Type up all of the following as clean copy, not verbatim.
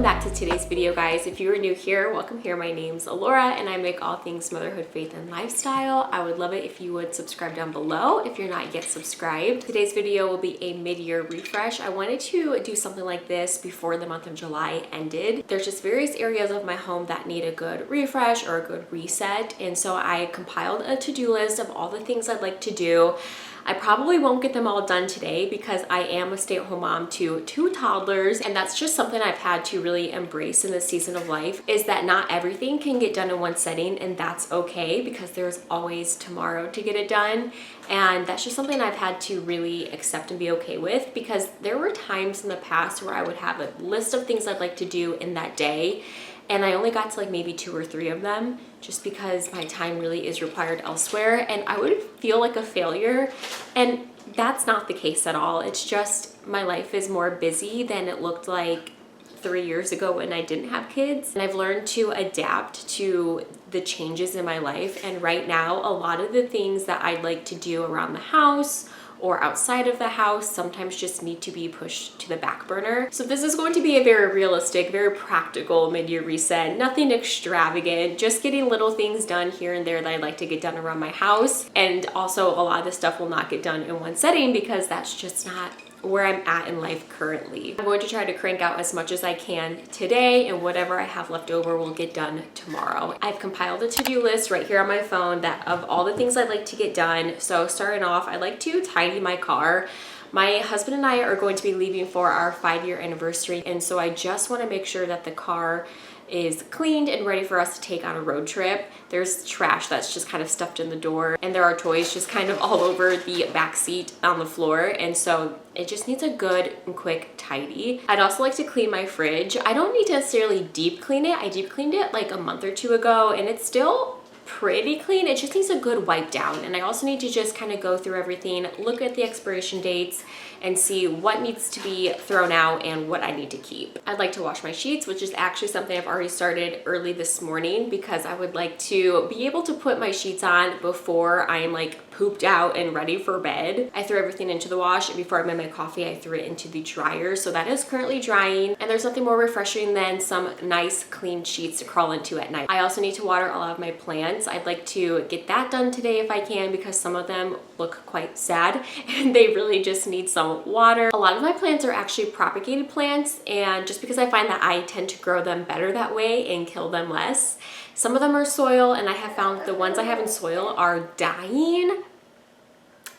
welcome back to today's video, guys. If you are new here, welcome here. My name's Alora and I make all things motherhood, faith, and lifestyle. I would love it if you would subscribe down below if you're not yet subscribed. Today's video will be a mid-year refresh. I wanted to do something like this before the month of July ended. There's just various areas of my home that need a good refresh or a good reset, and so I compiled a to-do list of all the things I'd like to do. I probably won't get them all done today because I am a stay-at-home mom to 2 toddlers, and that's just something I've had to really embrace in this season of life, is that not everything can get done in one setting, and that's okay because there's always tomorrow to get it done. And that's just something I've had to really accept and be okay with, because there were times in the past where I would have a list of things I'd like to do in that day, and I only got to like maybe 2 or 3 of them just because my time really is required elsewhere, and I would feel like a failure. And that's not the case at all. It's just my life is more busy than it looked like 3 years ago when I didn't have kids. And I've learned to adapt to the changes in my life. And right now, a lot of the things that I'd like to do around the house or outside of the house sometimes just need to be pushed to the back burner. So this is going to be a very realistic, very practical mid-year reset. Nothing extravagant, just getting little things done here and there that I'd like to get done around my house. And also a lot of this stuff will not get done in one setting because that's just not where I'm at in life currently. I'm going to try to crank out as much as I can today, and whatever I have left over will get done tomorrow. I've compiled a to-do list right here on my phone that of all the things I'd like to get done. So starting off, I'd like to tidy my car. My husband and I are going to be leaving for our 5-year anniversary, and so I just want to make sure that the car is cleaned and ready for us to take on a road trip. There's trash that's just kind of stuffed in the door, and there are toys just kind of all over the back seat on the floor, and so it just needs a good and quick tidy. I'd also like to clean my fridge. I don't need to necessarily deep clean it. I deep cleaned it like a month or 2 ago, and it's still pretty clean. It just needs a good wipe down. And I also need to just kind of go through everything, look at the expiration dates, and see what needs to be thrown out and what I need to keep. I'd like to wash my sheets, which is actually something I've already started early this morning because I would like to be able to put my sheets on before I'm like pooped out and ready for bed. I threw everything into the wash, and before I made my coffee, I threw it into the dryer. So that is currently drying, and there's nothing more refreshing than some nice clean sheets to crawl into at night. I also need to water a lot of my plants. I'd like to get that done today if I can, because some of them look quite sad and they really just need some water. A lot of my plants are actually propagated plants, and just because I find that I tend to grow them better that way and kill them less. Some of them are soil, and I have found the ones I have in soil are dying.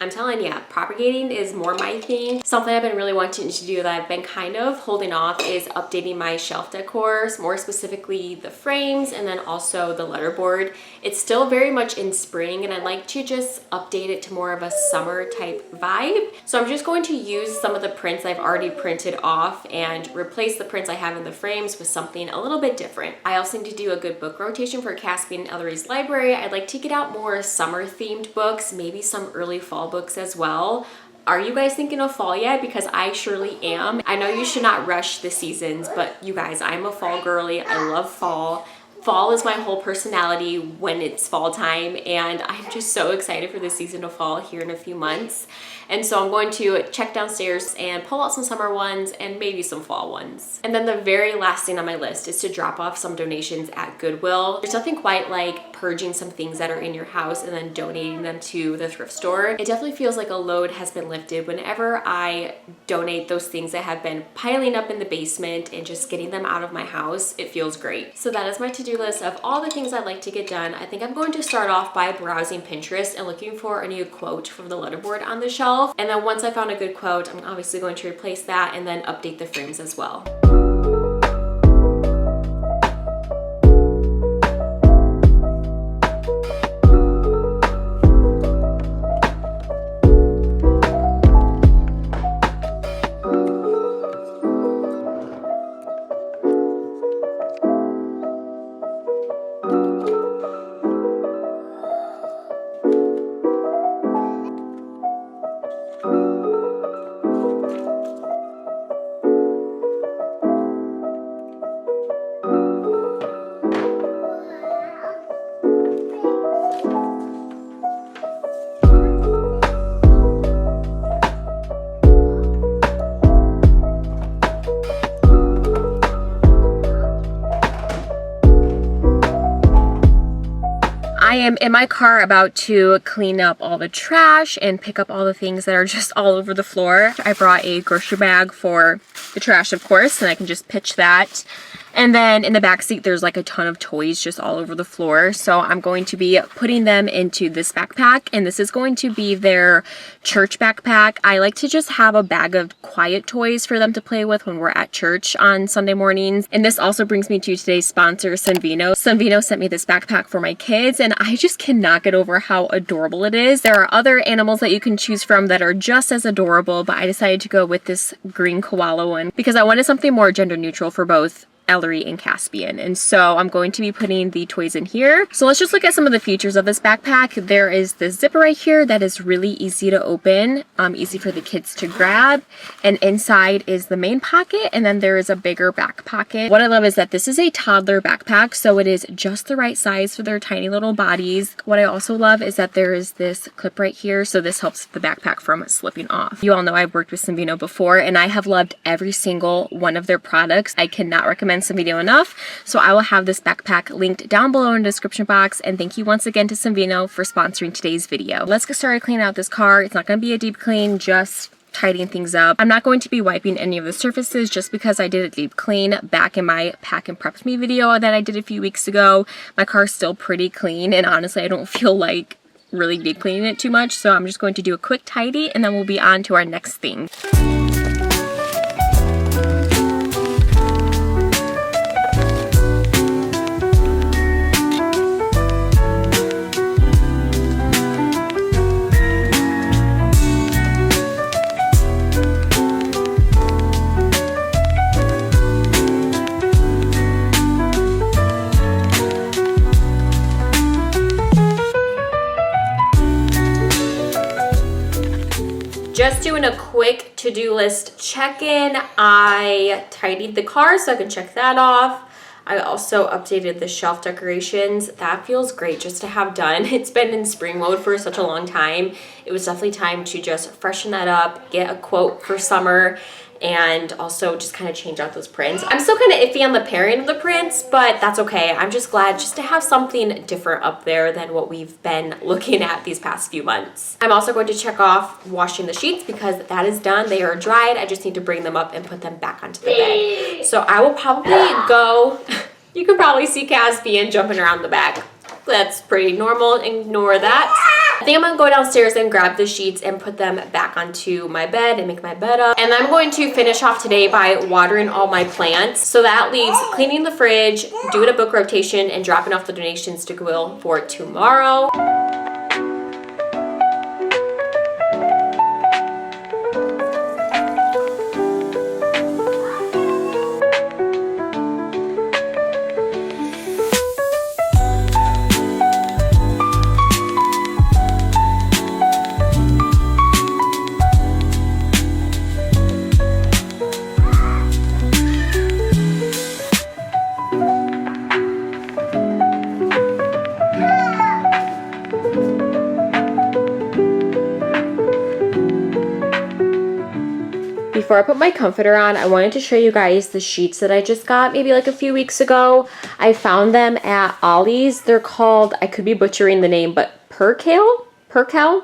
I'm telling you, propagating is more my thing. Something I've been really wanting to do that I've been kind of holding off is updating my shelf decor, more specifically the frames and then also the letterboard. It's still very much in spring, and I'd like to just update it to more of a summer type vibe. So I'm just going to use some of the prints I've already printed off and replace the prints I have in the frames with something a little bit different. I also need to do a good book rotation for Caspian and Ellery's library. I'd like to get out more summer themed books, maybe some early fall books as well. Are you guys thinking of fall yet? Because I surely am. I know you should not rush the seasons, but you guys, I'm a fall girly. I love fall. Fall is my whole personality when it's fall time, and I'm just so excited for the season of fall here in a few months. And so I'm going to check downstairs and pull out some summer ones and maybe some fall ones. And then the very last thing on my list is to drop off some donations at Goodwill. There's nothing quite like purging some things that are in your house and then donating them to the thrift store. It definitely feels like a load has been lifted whenever I donate those things that have been piling up in the basement and just getting them out of my house. It feels great. So that is my to-do list of all the things I'd like to get done. I think I'm going to start off by browsing Pinterest and looking for a new quote from the letterboard on the shelf. And then once I found a good quote, I'm obviously going to replace that and then update the frames as well. I am in my car about to clean up all the trash and pick up all the things that are just all over the floor. I brought a grocery bag for the trash, of course, and I can just pitch that. And then in the back seat, there's like a ton of toys just all over the floor. So I'm going to be putting them into this backpack, and this is going to be their church backpack. I like to just have a bag of quiet toys for them to play with when we're at church on Sunday mornings. And this also brings me to today's sponsor, Sunveno. Sunveno sent me this backpack for my kids, and I just cannot get over how adorable it is. There are other animals that you can choose from that are just as adorable, but I decided to go with this green koala one because I wanted something more gender neutral for both Ellery and Caspian. And so I'm going to be putting the toys in here. So let's just look at some of the features of this backpack. There is this zipper right here that is really easy to open, easy for the kids to grab. And inside is the main pocket, and then there is a bigger back pocket. What I love is that this is a toddler backpack, so it is just the right size for their tiny little bodies. What I also love is that there is this clip right here, so this helps the backpack from slipping off. You all know I've worked with Sunveno before, and I have loved every single one of their products. I cannot recommend Sunveno enough, so I will have this backpack linked down below in the description box. And thank you once again to Sunveno for sponsoring today's video. Let's get started cleaning out this car. It's not going to be a deep clean, just tidying things up. I'm not going to be wiping any of the surfaces just because I did a deep clean back in my Pack and Prep Me video that I did a few weeks ago. My car's still pretty clean, and honestly I don't feel like really deep cleaning it too much, so I'm just going to do a quick tidy and then we'll be on to our next thing. Just doing a quick to-do list check-in. I tidied the car so I can check that off. I also updated the shelf decorations. That feels great just to have done. It's been in spring mode for such a long time. It was definitely time to just freshen that up, get a quote for summer, and also just kind of change out those prints. I'm still kind of iffy on the pairing of the prints, but that's okay. I'm just glad just to have something different up there than what we've been looking at these past few months. I'm also going to check off washing the sheets because that is done. They are dried. I just need to bring them up and put them back onto the bed. So I will probably go, you can probably see Caspian jumping around the back. That's pretty normal, ignore that. I think I'm gonna go downstairs and grab the sheets and put them back onto my bed and make my bed up. And I'm going to finish off today by watering all my plants. So that leaves cleaning the fridge, doing a book rotation, and dropping off the donations to Goodwill for tomorrow. Before I put my comforter on, I wanted to show you guys the sheets that I just got maybe like a few weeks ago. I found them at Ollie's. They're called, I could be butchering the name, but Percale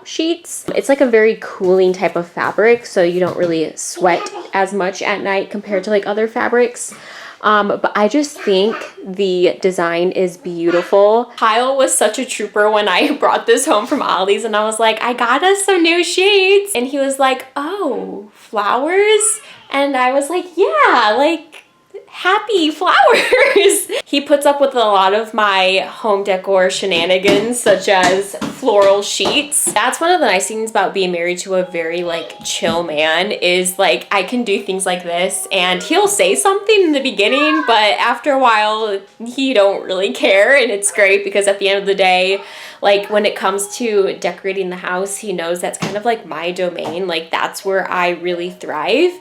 sheets. It's like a very cooling type of fabric, so you don't really sweat as much at night compared to like other fabrics. But I just think the design is beautiful. Kyle was such a trooper when I brought this home from Ollie's, and I was like, I got us some new sheets. And he was like, oh, flowers? And I was like, yeah, like happy flowers. He puts up with a lot of my home decor shenanigans, such as floral sheets. That's one of the nice things about being married to a very like chill man, is like I can do things like this and he'll say something in the beginning, but after a while he don't really care, and it's great because at the end of the day, like when it comes to decorating the house, he knows that's kind of like my domain. Like that's where I really thrive.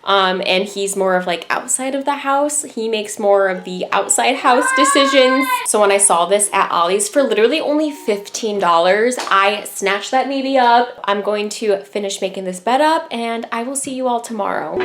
And he's more of like outside of the house. He makes more of the outside house decisions. So when I saw this at Ollie's for literally only $15, I snatched that baby up. I'm going to finish making this bed up, and I will see you all tomorrow.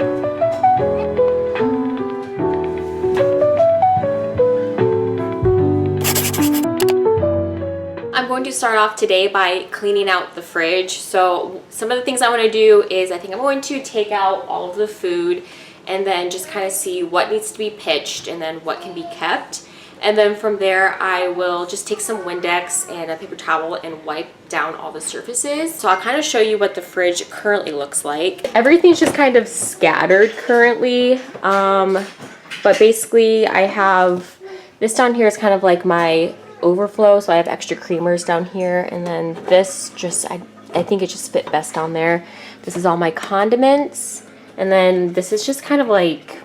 to start off today by cleaning out the fridge. So some of the things I want to do is I think I'm going to take out all of the food and then just kind of see what needs to be pitched and then what can be kept. And then from there, I will just take some Windex and a paper towel and wipe down all the surfaces. So I'll kind of show you what the fridge currently looks like. Everything's just kind of scattered currently. But basically I have this down here is kind of like my overflow. So I have extra creamers down here. And then this just, I think it just fit best down there. This is all my condiments. And then this is just kind of like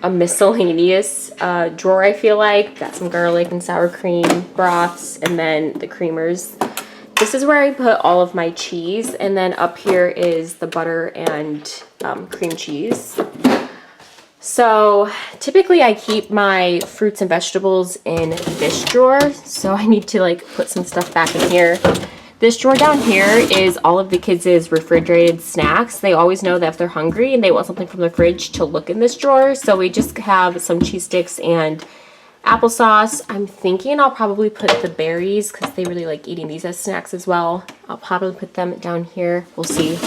a miscellaneous drawer, I feel like. Got some garlic and sour cream broths, and then the creamers. This is where I put all of my cheese, and then up here is the butter and cream cheese. So typically I keep my fruits and vegetables in this drawer, so I need to like put some stuff back in here. This drawer down here is all of the kids' refrigerated snacks. They always know that if they're hungry and they want something from the fridge to look in this drawer. So we just have some cheese sticks and applesauce. I'm thinking I'll probably put the berries because they really like eating these as snacks as well. I'll probably put them down here. We'll see.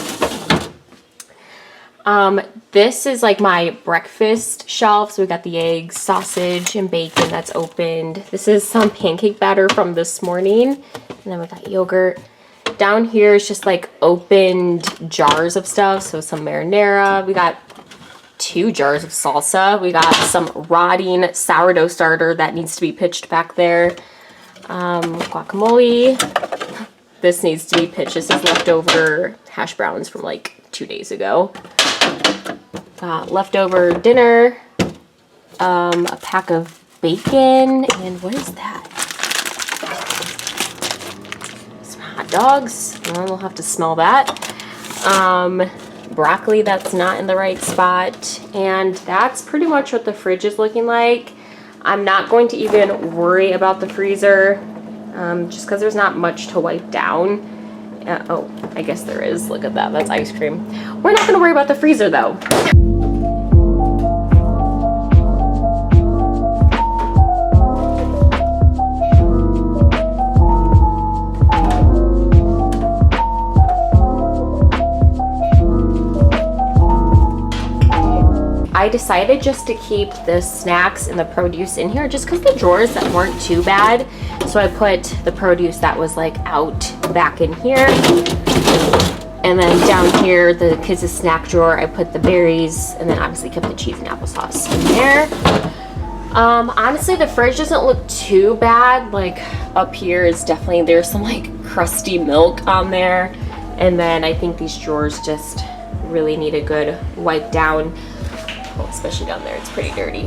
This is like my breakfast shelf. So we got the eggs, sausage, and bacon that's opened. This is some pancake batter from this morning. And then we got yogurt. Down here is just like opened jars of stuff. So some marinara. We got 2 jars of salsa. We got some rotting sourdough starter that needs to be pitched back there. Guacamole. This needs to be pitched. This is leftover hash browns from like 2 days ago. Leftover dinner. A pack of bacon. And what is that? Hot dogs. Well, we'll have to smell that. Broccoli that's not in the right spot. And that's pretty much what the fridge is looking like. I'm not going to even worry about the freezer just because there's not much to wipe down. Oh, I guess there is. Look at that. That's ice cream. We're not going to worry about the freezer though. I decided just to keep the snacks and the produce in here just because the drawers that weren't too bad. So I put the produce that was like out back in here. And then down here, the kids' snack drawer, I put the berries and then obviously kept the cheese and applesauce in there. Honestly, the fridge doesn't look too bad. Like up here is definitely, there's some like crusty milk on there. And then I think these drawers just really need a good wipe down. Well, especially down there, it's pretty dirty.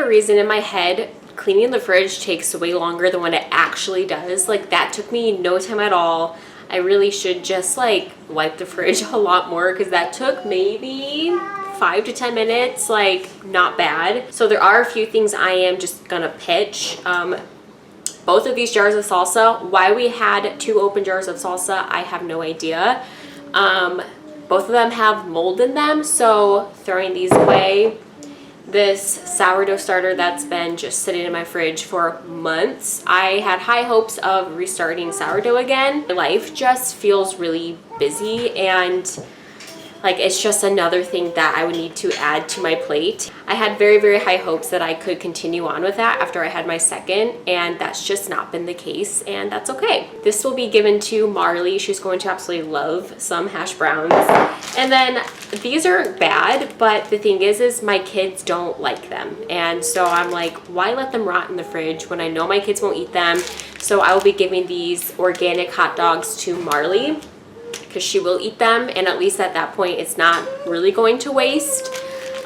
Reason in my head, cleaning the fridge takes way longer than what it actually does. Like that took me no time at all. I really should just like wipe the fridge a lot more because that took maybe 5 to 10 minutes, like not bad. So there are a few things I am just gonna pitch. Both of these jars of salsa, why we had 2 open jars of salsa, I have no idea. Both of them have mold in them, so throwing these away. This sourdough starter that's been just sitting in my fridge for months. I had high hopes of restarting sourdough again. Life just feels really busy and like it's just another thing that I would need to add to my plate. I had very, very high hopes that I could continue on with that after I had my second, and that's just not been the case, and that's okay. This will be given to Marley. She's going to absolutely love some hash browns. And then these aren't bad, but the thing is my kids don't like them. And so I'm like, why let them rot in the fridge when I know my kids won't eat them? So I will be giving these organic hot dogs to Marley because she will eat them, and at least at that point it's not really going to waste.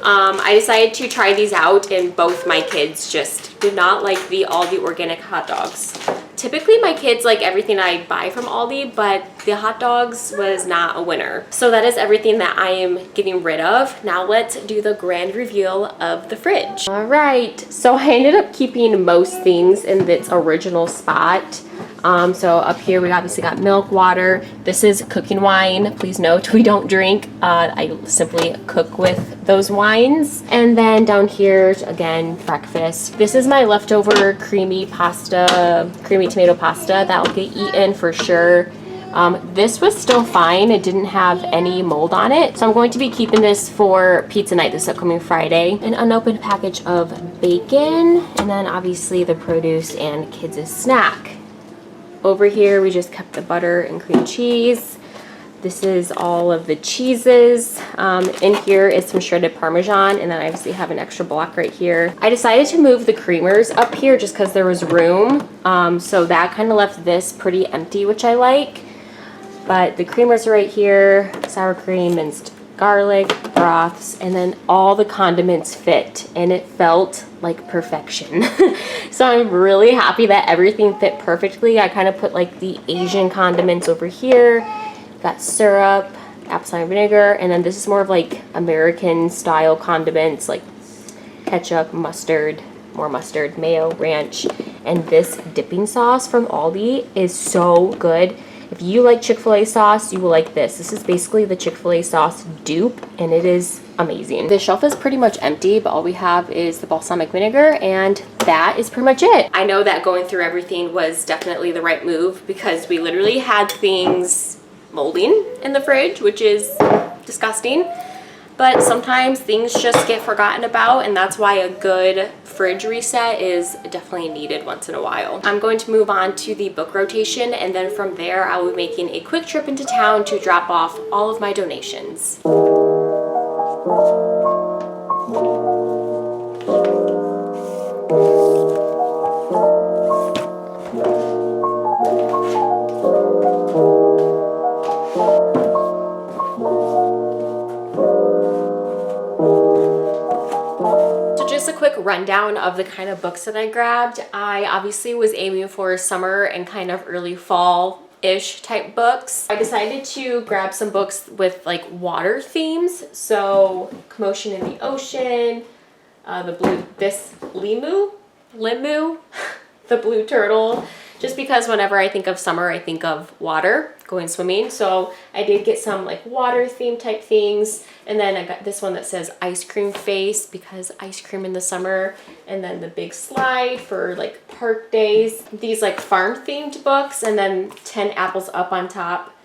I decided to try these out, and both my kids just did not like the Aldi organic hot dogs. Typically my kids like everything I buy from Aldi, but the hot dogs was not a winner. So that is everything that I am getting rid of. Now let's do the grand reveal of the fridge. All right, so I ended up keeping most things in its original spot. So up here we obviously got milk, water. This is cooking wine. Please note we don't drink. I simply cook with those wines. And then down here, again, breakfast. This is my leftover creamy tomato pasta that will get eaten for sure. This was still fine. It didn't have any mold on it. So I'm going to be keeping this for pizza night this upcoming Friday. An unopened package of bacon, and then obviously the produce and kids' snack. Over here, we just kept the butter and cream cheese. This is all of the cheeses. In here is some shredded Parmesan, and then I obviously have an extra block right here. I decided to move the creamers up here just because there was room. So that kind of left this pretty empty, which I like. But the creamers are right here, sour cream, minced garlic, broths, and then all the condiments fit, and it felt like perfection. So I'm really happy that everything fit perfectly. I kind of put like the Asian condiments over here. Got syrup, apple cider vinegar, and then this is more of like American style condiments like ketchup, mustard, more mustard, mayo, ranch, and this dipping sauce from Aldi is so good. If you like Chick-fil-A sauce, you will like this. This is basically the Chick-fil-A sauce dupe, and it is amazing. The shelf is pretty much empty, but all we have is the balsamic vinegar, and that is pretty much it. I know that going through everything was definitely the right move because we literally had things molding in the fridge, which is disgusting. But sometimes things just get forgotten about, and that's why a good fridge reset is definitely needed once in a while. I'm going to move on to the book rotation, and then from there I will be making a quick trip into town to drop off all of my donations. Rundown of the kind of books that I grabbed. I obviously was aiming for summer and kind of early fall-ish type books. I decided to grab some books with like water themes. So Commotion in the Ocean, Limu, the Blue Turtle, just because whenever I think of summer, I think of water, going swimming. So I did get some like water theme type things. And then I got this one that says Ice Cream Face because ice cream in the summer. And then the Big Slide for like park days. These like farm themed books, and then 10 Apples Up on top.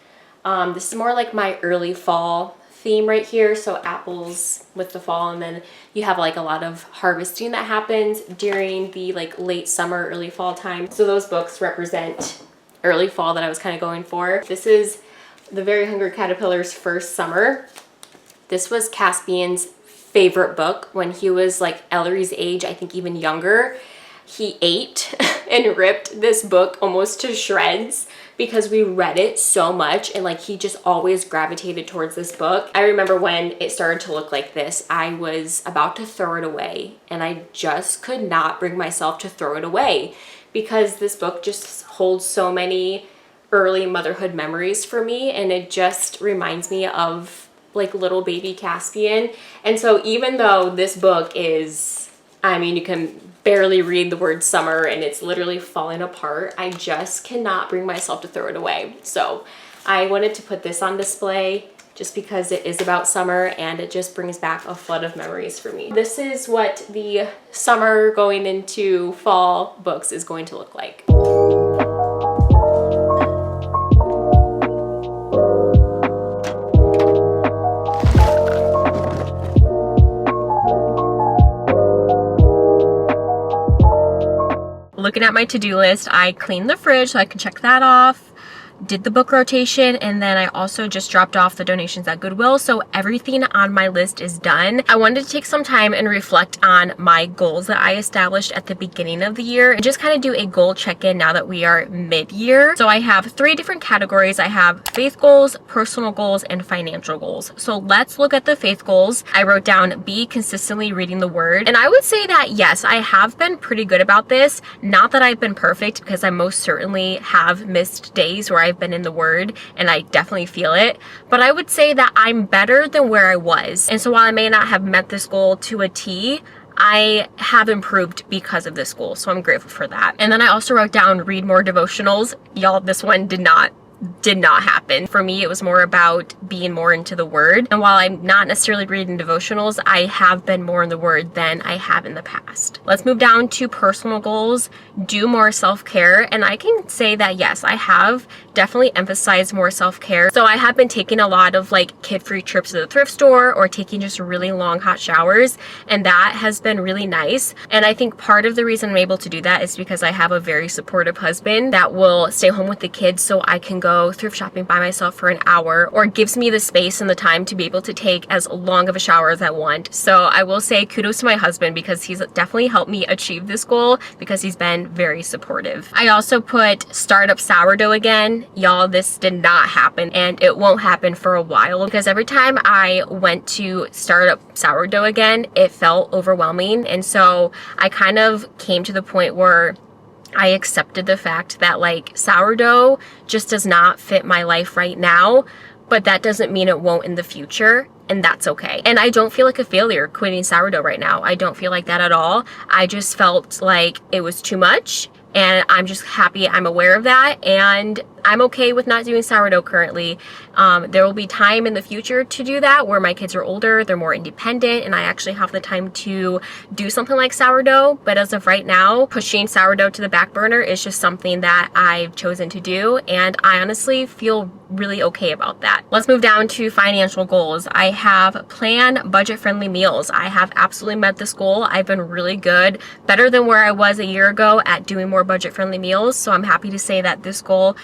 This is more like my early fall theme right here. So apples with the fall, and then you have like a lot of harvesting that happens during the like late summer, early fall time. So those books represent early fall that I was kind of going for. This is The Very Hungry Caterpillar's first summer. This was Caspian's favorite book when he was like Ellery's age, I think even younger. He ate and ripped this book almost to shreds because we read it so much, and like he just always gravitated towards this book. I remember when it started to look like this, I was about to throw it away, and I just could not bring myself to throw it away because this book just holds so many early motherhood memories for me, and it just reminds me of like little baby Caspian. And so even though this book is, I mean, you can barely read the word summer and it's literally falling apart, I just cannot bring myself to throw it away. So I wanted to put this on display just because it is about summer and it just brings back a flood of memories for me. This is what the summer going into fall books is going to look like. Looking at my to-do list, I cleaned the fridge so I can check that off. did the book rotation, and then I also just dropped off the donations at Goodwill, so everything on my list is done. I wanted to take some time and reflect on my goals that I established at the beginning of the year and just kind of do a goal check-in now that we are mid-year. So I have 3 different categories. I have faith goals, personal goals, and financial goals. So let's look at the faith goals. I wrote down be consistently reading the word, and I would say that yes, I have been pretty good about this. Not that I've been perfect, because I most certainly have missed days where I've been in the word and I definitely feel it, but I would say that I'm better than where I was. And so while I may not have met this goal to a T, I have improved because of this goal, so I'm grateful for that. And then I also wrote down read more devotionals. Y'all, this one did not happen. For me, it was more about being more into the word. And while I'm not necessarily reading devotionals, I have been more in the word than I have in the past. Let's move down to personal goals. Do more self-care. And I can say that yes, I have definitely emphasized more self-care. So I have been taking a lot of like kid-free trips to the thrift store or taking just really long hot showers, and that has been really nice. And I think part of the reason I'm able to do that is because I have a very supportive husband that will stay home with the kids so I can go thrift shopping by myself for an hour, or gives me the space and the time to be able to take as long of a shower as I want. So I will say kudos to my husband, because he's definitely helped me achieve this goal, because he's been very supportive. I also put start up sourdough again. Y'all, this did not happen, and it won't happen for a while, because every time I went to start up sourdough again, it felt overwhelming. And so I kind of came to the point where I accepted the fact that like sourdough just does not fit my life right now, but that doesn't mean it won't in the future. And that's okay. And I don't feel like a failure quitting sourdough right now. I don't feel like that at all. I just felt like it was too much, and I'm just happy I'm aware of that, and I'm okay with not doing sourdough currently. There will be time in the future to do that where my kids are older, they're more independent, and I actually have the time to do something like sourdough. But as of right now, pushing sourdough to the back burner is just something that I've chosen to do, and I honestly feel really okay about that. Let's move down to financial goals. I have plan budget-friendly meals. I have absolutely met this goal. I've been really good, better than where I was a year ago at doing more budget-friendly meals. So I'm happy to say that this goal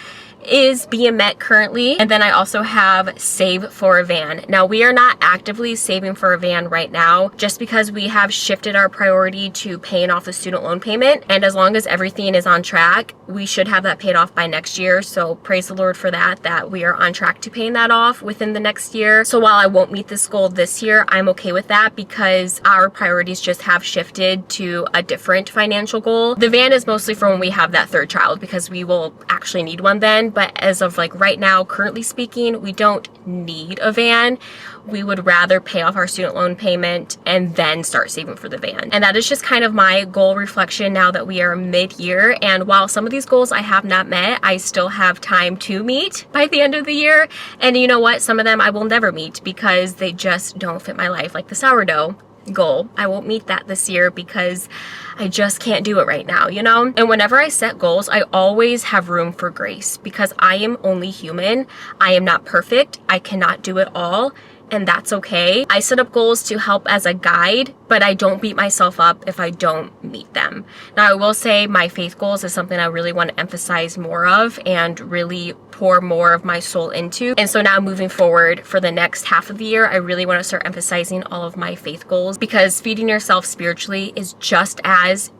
is being met currently. And then I also have save for a van. Now, we are not actively saving for a van right now, just because we have shifted our priority to paying off the student loan payment. And as long as everything is on track, we should have that paid off by next year. So praise the Lord for that we are on track to paying that off within the next year. So while I won't meet this goal this year, I'm okay with that, because our priorities just have shifted to a different financial goal. The van is mostly for when we have that 3rd child, because we will actually need one then. But as of like right now, currently speaking, we don't need a van. We would rather pay off our student loan payment and then start saving for the van. And that is just kind of my goal reflection now that we are mid-year. And while some of these goals I have not met, I still have time to meet by the end of the year. And you know what? Some of them I will never meet because they just don't fit my life, like the sourdough goal. I won't meet that this year because I just can't do it right now, you know? And whenever I set goals, I always have room for grace, because I am only human. I am not perfect. I cannot do it all. And that's okay. I set up goals to help as a guide, but I don't beat myself up if I don't meet them. Now, I will say my faith goals is something I really want to emphasize more of and really pour more of my soul into. And so now moving forward for the next half of the year, I really want to start emphasizing all of my faith goals, because feeding yourself spiritually is just as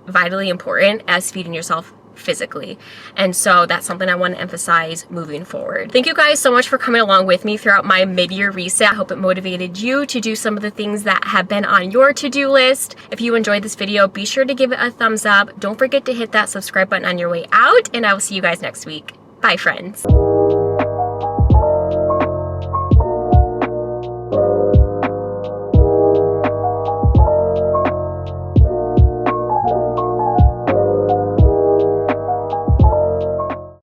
vitally important as feeding yourself physically. And so that's something I want to emphasize moving forward. Thank you guys so much for coming along with me throughout my mid-year reset. I hope it motivated you to do some of the things that have been on your to-do list. If you enjoyed this video, be sure to give it a thumbs up. Don't forget to hit that subscribe button on your way out, and I will see you guys next week. Bye, friends.